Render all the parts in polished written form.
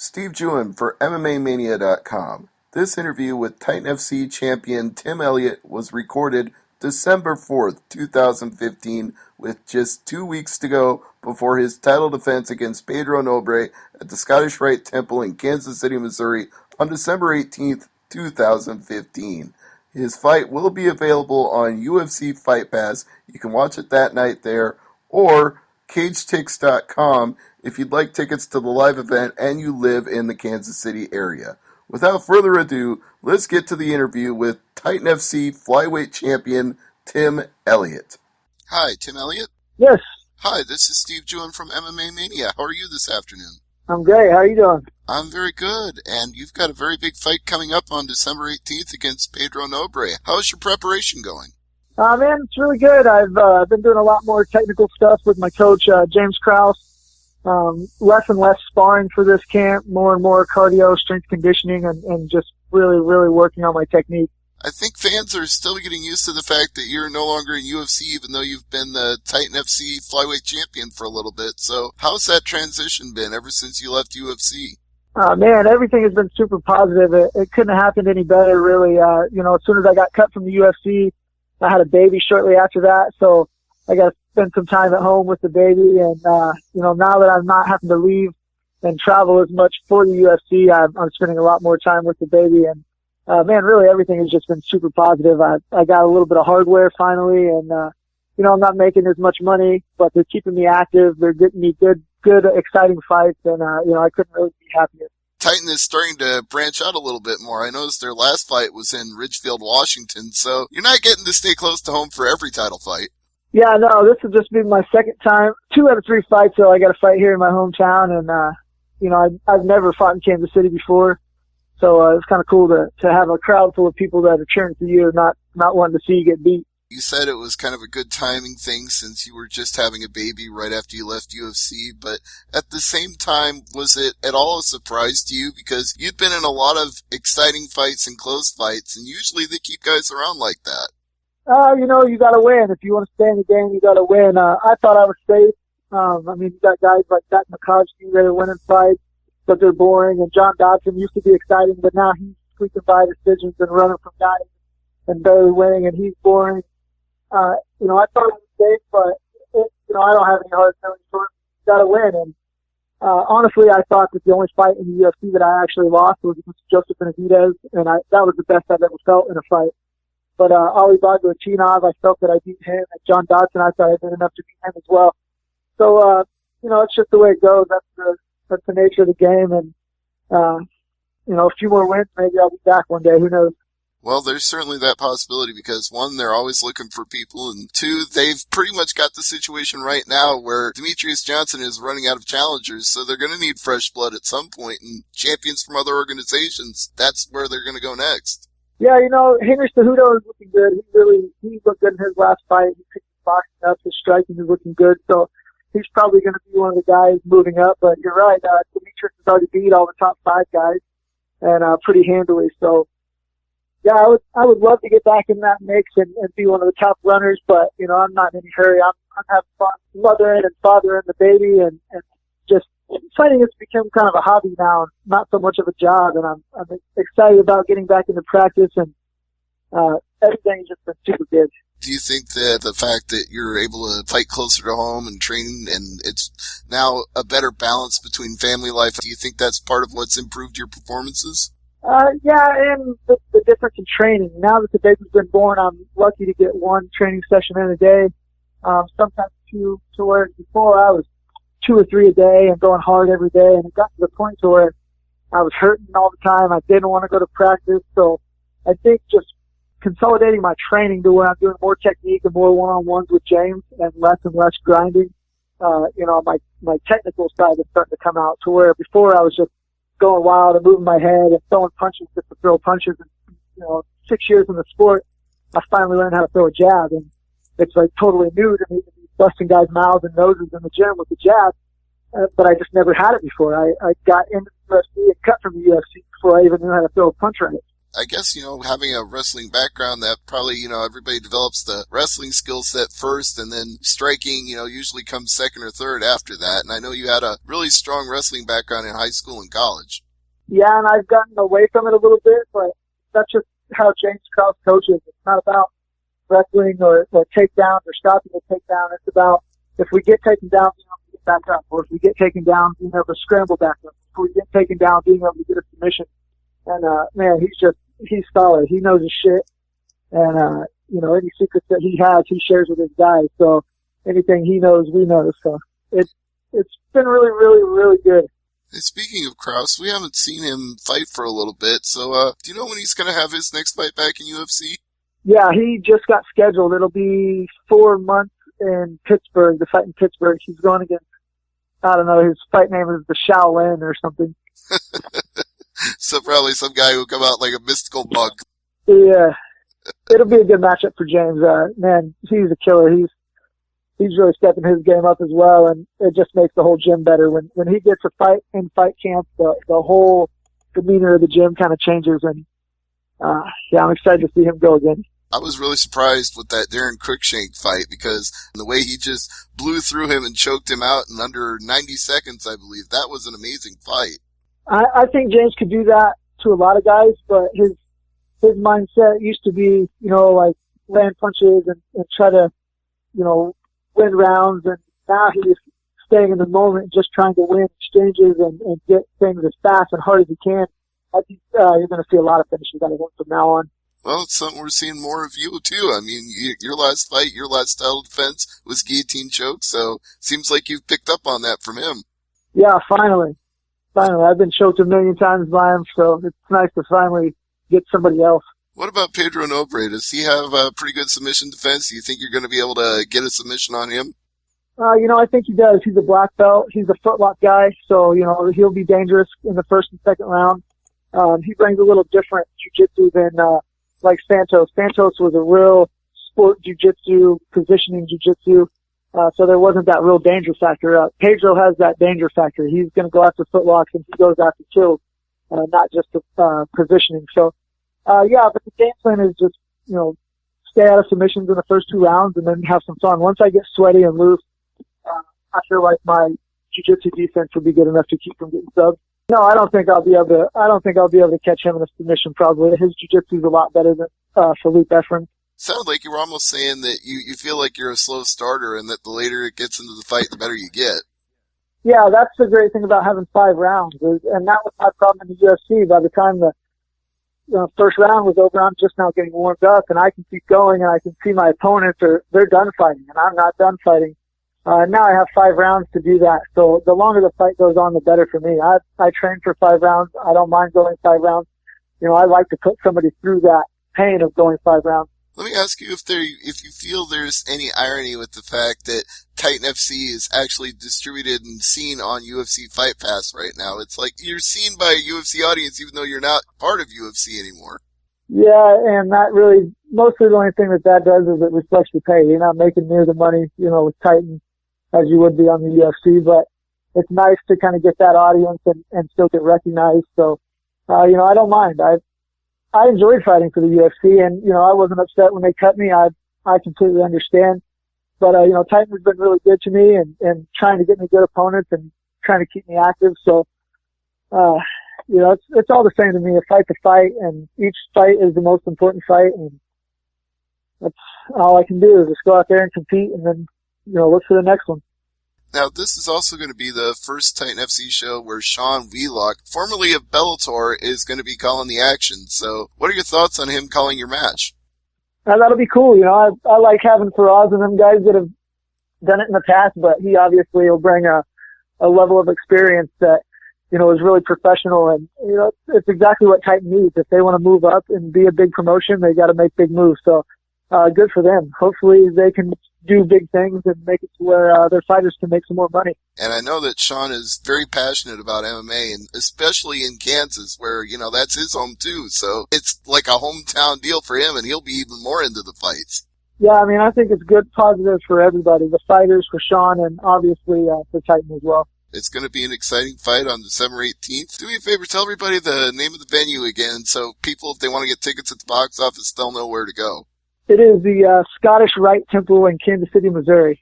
Steve Jewin for MMAmania.com. This interview with Titan FC champion Tim Elliott was recorded December 4th, 2015, with just 2 weeks to go before his title defense against Pedro Nobre at the Scottish Rite Temple in Kansas City, Missouri on December 18th, 2015. His fight will be available on UFC Fight Pass. You can watch it that night there, or CageTix.com if you'd like tickets to the live event and you live in the Kansas City area. Without further ado, let's get to the interview with Titan FC flyweight champion Tim Elliott. Hi, Tim Elliott? Yes. Hi, this is Steve Jewin from MMA Mania. How are you this afternoon? I'm great. How are you doing? I'm very good, and you've got a very big fight coming up on December 18th against Pedro Nobre. How's your preparation going? Man, it's really good. I've been doing a lot more technical stuff with my coach, James Krause. Less and less sparring for this camp, more and more cardio, strength conditioning, and just really, really working on my technique. I think fans are still getting used to the fact that you're no longer in UFC, even though you've been the Titan FC flyweight champion for a little bit. So how's that transition been ever since you left UFC? Man, everything has been super positive. It couldn't have happened any better, really. As soon as I got cut from the UFC, I had a baby shortly after that, so I got to spend some time at home with the baby. And, now that I'm not having to leave and travel as much for the UFC, I'm spending a lot more time with the baby. And, man, really everything has just been super positive. I got a little bit of hardware finally, and, I'm not making as much money, but they're keeping me active. They're getting me good, exciting fights. And, I couldn't really be happier. Titan is starting to branch out a little bit more. I noticed their last fight was in Ridgefield, Washington, so you're not getting to stay close to home for every title fight. Yeah, no, this will just be my second time. 2 out of 3 fights, so I got a fight here in my hometown, and, I've never fought in Kansas City before, so it's kind of cool to have a crowd full of people that are cheering for you, not wanting to see you get beat. You said it was kind of a good timing thing since you were just having a baby right after you left UFC, but at the same time, was it at all a surprise to you? Because you'd been in a lot of exciting fights and close fights, and usually they keep guys around like that. You gotta win. If you want to stay in the game, you gotta win. I thought I was safe. You got guys like Dak McCosky that are winning fights, but they're boring, and John Dodson used to be exciting, but now he's squeaking by decisions and running from guys and barely winning, and he's boring. I thought it was safe, but, I don't have any hard feelings for it. You gotta win. And, honestly, I thought that the only fight in the UFC that I actually lost was against Joseph Benavidez, and that was the best I've ever felt in a fight. But, Ali Bagdasaryan, I felt that I beat him, and John Dodson, I thought I did enough to beat him as well. So, it's just the way it goes. That's the nature of the game, and, a few more wins, maybe I'll be back one day. Who knows? Well, there's certainly that possibility because, 1, they're always looking for people, and 2, they've pretty much got the situation right now where Demetrius Johnson is running out of challengers, so they're going to need fresh blood at some point, and champions from other organizations, that's where they're going to go next. Yeah, Henry Cejudo is looking good. He looked good in his last fight. He picked his boxing up. His striking is looking good, so he's probably going to be one of the guys moving up, but you're right, Demetrius has already beat all the top 5 guys, and pretty handily, so yeah, I would love to get back in that mix and be one of the top runners, but, I'm not in any hurry. I'm having fun mothering and fathering the baby, and just fighting has become kind of a hobby now, not so much of a job, and I'm excited about getting back into practice, and everything's just been super good. Do you think that the fact that you're able to fight closer to home and train, and it's now a better balance between family life, do you think that's part of what's improved your performances? Yeah, and the difference in training. Now that the baby's been born, I'm lucky to get 1 training session in a day, sometimes 2, to where before I was 2 or 3 a day and going hard every day, and it got to the point to where I was hurting all the time. I didn't want to go to practice, so I think just consolidating my training to where I'm doing more technique and more one-on-ones with James and less grinding, my technical side is starting to come out to where before I was just going wild and moving my head and throwing punches just to throw punches. And, 6 years in the sport, I finally learned how to throw a jab, and it's like totally new to me to be busting guys' mouths and noses in the gym with the jab. But I just never had it before. I got into the UFC and cut from the UFC before I even knew how to throw a punch right. I guess, having a wrestling background that probably, everybody develops the wrestling skill set first and then striking, usually comes second or third after that. And I know you had a really strong wrestling background in high school and college. Yeah, and I've gotten away from it a little bit, but that's just how James Krause coaches. It's not about wrestling or takedowns or stopping a takedown. It's about if we get taken down, being able to get back up, or if we get taken down, being able to scramble back up. If we get taken down, being able to get a submission. And man, he's solid. He knows his shit. And any secrets that he has, he shares with his guys. So anything he knows, we know. So it's been really, really, really good. And speaking of Krause, we haven't seen him fight for a little bit. So do you know when he's going to have his next fight back in UFC? Yeah, he just got scheduled. It'll be 4 months in Pittsburgh, the fight in Pittsburgh. He's going against, I don't know, his fight name is the Shaolin or something. So probably some guy who'll come out like a mystical bug. Yeah, it'll be a good matchup for James. Man, he's a killer. He's really stepping his game up as well, and it just makes the whole gym better. When he gets a fight in fight camp, the whole demeanor of the gym kind of changes, and I'm excited to see him go again. I was really surprised with that Darren Cruikshank fight because the way he just blew through him and choked him out in under 90 seconds, I believe. That was an amazing fight. I think James could do that to a lot of guys, but his mindset used to be, like land punches and try to, win rounds, and now he's staying in the moment, just trying to win exchanges and get things as fast and hard as he can. I think you're going to see a lot of finishes out of him from now on. Well, it's something we're seeing more of you, too. I mean, your last fight, your last title defense was guillotine choke, so seems like you've picked up on that from him. Yeah, finally. I've been choked a million times by him, so it's nice to finally get somebody else. What about Pedro Nobre? Does he have a pretty good submission defense? Do you think you're going to be able to get a submission on him? I think he does. He's a black belt. He's a footlock guy, so, he'll be dangerous in the first and second round. He brings a little different jiu-jitsu than like Santos. Santos was a real sport jiu-jitsu, positioning jiu-jitsu, so there wasn't that real danger factor. Pedro has that danger factor. He's going to go after footlocks, and he goes after kills, not just positioning. So, but the game plan is just, stay out of submissions in the first 2 rounds and then have some fun. Once I get sweaty and loose, I feel like my jiu-jitsu defense will be good enough to keep from getting subbed. No, I don't think I'll be able to catch him in a submission probably. His jiu-jitsu is a lot better than Philippe Efren. Sounded like you were almost saying that you feel like you're a slow starter and that the later it gets into the fight, the better you get. Yeah, that's the great thing about having 5 rounds. And that was my problem in the UFC. By the time the first round was over, I'm just now getting warmed up, and I can keep going, and I can see my opponents they're done fighting, and I'm not done fighting. Now I have 5 rounds to do that. So the longer the fight goes on, the better for me. I train for 5 rounds. I don't mind going 5 rounds. I like to put somebody through that pain of going 5 rounds. Let me ask you if you feel there's any irony with the fact that Titan FC is actually distributed and seen on UFC Fight Pass right now. It's like you're seen by a UFC audience even though you're not part of UFC anymore. Yeah, and that really, mostly the only thing that does is it reflects your pay. You're not making near the money, with Titan as you would be on the UFC, but it's nice to kind of get that audience and still get recognized. So, I don't mind. I enjoyed fighting for the UFC, and, I wasn't upset when they cut me. I completely understand. But, Titan has been really good to me and trying to get me good opponents and trying to keep me active. So, it's all the same to me, a fight to fight, and each fight is the most important fight, and that's all I can do is just go out there and compete and then, look for the next one. Now, this is also going to be the first Titan FC show where Sean Wheelock, formerly of Bellator, is going to be calling the action. So, what are your thoughts on him calling your match? That'll be cool. I like having Faraz and them guys that have done it in the past, but he obviously will bring a level of experience that, is really professional. And, it's exactly what Titan needs. If they want to move up and be a big promotion, they got to make big moves. So, good for them. Hopefully they can do big things and make it to where their fighters can make some more money. And I know that Sean is very passionate about MMA, and especially in Kansas, where, that's his home too. So it's like a hometown deal for him, and he'll be even more into the fights. Yeah, I think it's good, positive for everybody, the fighters, for Sean, and obviously for Titan as well. It's going to be an exciting fight on December 18th. Do me a favor, tell everybody the name of the venue again so people, if they want to get tickets at the box office, they'll know where to go. It is the Scottish Rite Temple in Kansas City, Missouri.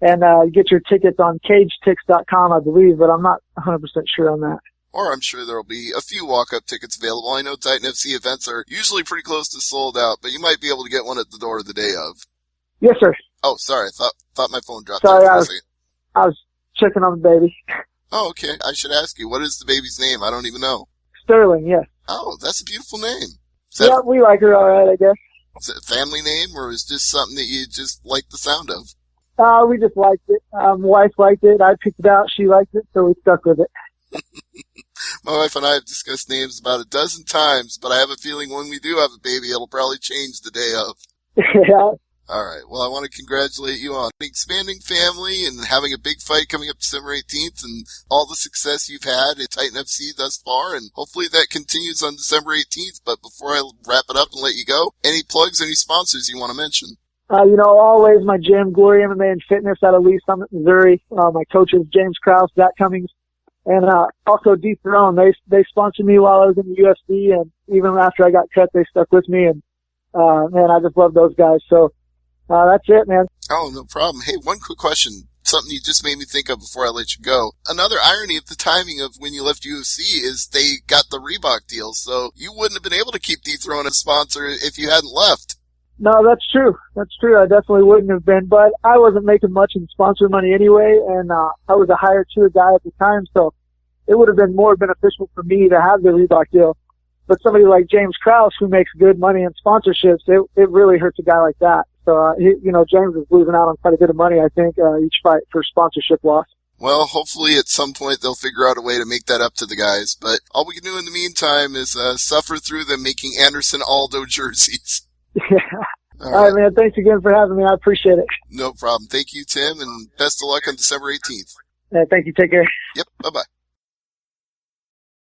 And you get your tickets on cagetix.com, I believe, but I'm not 100% sure on that. Or I'm sure there'll be a few walk-up tickets available. I know Titan FC events are usually pretty close to sold out, but you might be able to get one at the door the day of. Yes, sir. Oh, sorry. I thought my phone dropped. Sorry, there for a second. I was checking on the baby. Oh, okay. I should ask you, what is the baby's name? I don't even know. Sterling, yes. Oh, that's a beautiful name. Yeah, we like her all right, I guess. Is it a family name, or is this something that you just like the sound of? We just liked it. My wife liked it. I picked it out. She liked it, so we stuck with it. My wife and I have discussed names about a dozen times, but I have a feeling when we do have a baby, it'll probably change the day of. Yeah. All right. Well, I want to congratulate you on expanding family and having a big fight coming up December 18th and all the success you've had at Titan FC thus far. And hopefully that continues on December 18th. But before I wrap it up and let you go, any plugs, any sponsors you want to mention? Always my gym, Glory MMA and Fitness out of Lee Summit, Missouri. My coaches, James Krause, Zach Cummings, and also Dethrone. They sponsored me while I was in the UFC, and even after I got cut, they stuck with me. And man, I just love those guys. So that's it, man. Oh, no problem. Hey, one quick question. Something you just made me think of before I let you go. Another irony of the timing of when you left UFC is they got the Reebok deal, so you wouldn't have been able to keep Dethrone a sponsor if you hadn't left. No, that's true. That's true. I definitely wouldn't have been, but I wasn't making much in sponsor money anyway, and I was a higher tier guy at the time, so it would have been more beneficial for me to have the Reebok deal. But somebody like James Krause, who makes good money in sponsorships, it really hurts a guy like that. So, James is losing out on quite a bit of money, I think, each fight for sponsorship loss. Well, hopefully at some point they'll figure out a way to make that up to the guys. But all we can do in the meantime is suffer through them making Anderson Aldo jerseys. Yeah. All right, man. Thanks again for having me. I appreciate it. No problem. Thank you, Tim, and best of luck on December 18th. Thank you. Take care. Yep. Bye-bye.